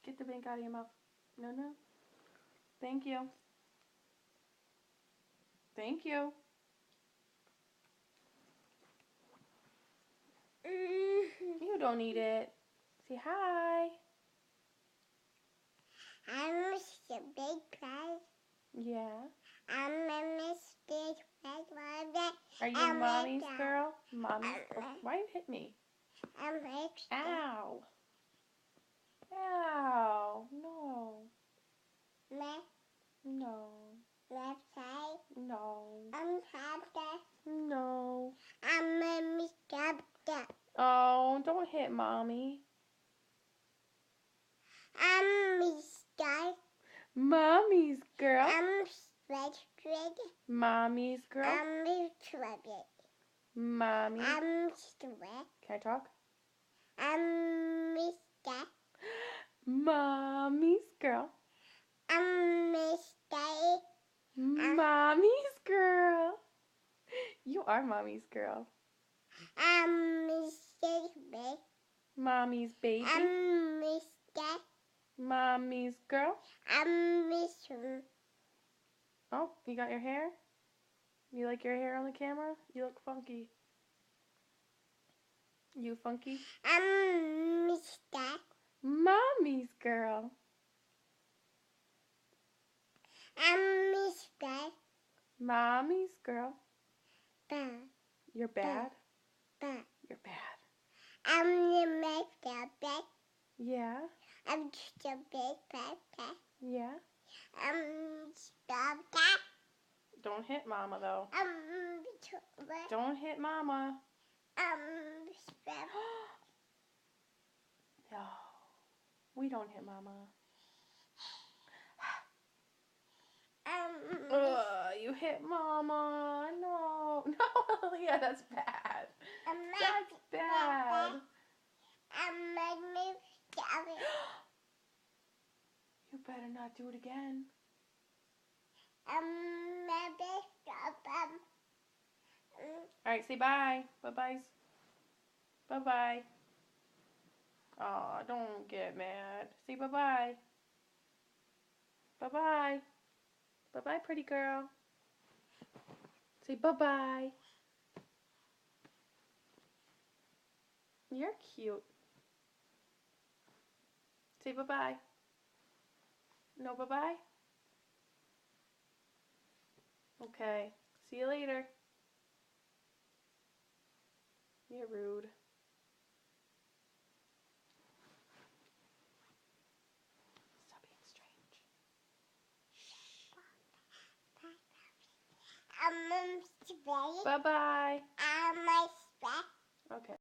Get the bank out of your mouth. No, no. Thank you. Thank you. You don't need it. Say hi. I'm Mr. Big Prize. Yeah. I'm a Miss Big Prize. Are you mommy's girl? Mommy's girl. Why you hit me? I'm extra. Ow. Ow. No. Left, No. left side. No. I'm Santa. No. I'm a Mr. Duck. Oh, don't hit mommy. I'm Mr. Mommy's girl. I'm Stretch. Mommy's girl. I'm Mr. Rabbit. Mommy. I'm Stretch. Can I talk? I'm Mr. Mommy's girl. I'm Mr. Mommy's girl. You are mommy's girl. I'm Mr. Big. Mommy's baby. I'm Mr. Mommy's girl. I'm Mr. Oh, you got your hair? You like your hair on the camera? You look funky. You funky? I'm Mr. Mommy's girl. I'm Mr. Mommy's girl. Bad. You're bad? Bad. You're bad. I'm the Mr. Big. Yeah? I'm just a big pet. Yeah? I'm Mr. Cat. Don't hit mama though. I'm Mr. Don't hit mama. I'm Mr. No. We don't hit mama. You hit mama. No. No, yeah, that's bad. That's bad. I'm Mr. You better not do it again. I'm Mr. Alright, say bye. Bye-byes. Bye-bye. Aw, don't get mad. Say bye-bye. Bye-bye. Bye-bye, pretty girl. Say bye-bye. You're cute. Say bye-bye. No bye-bye? Okay. See you later. You're rude. Stop being strange. I'm Mr. Bye-bye. I'm Mr. Okay.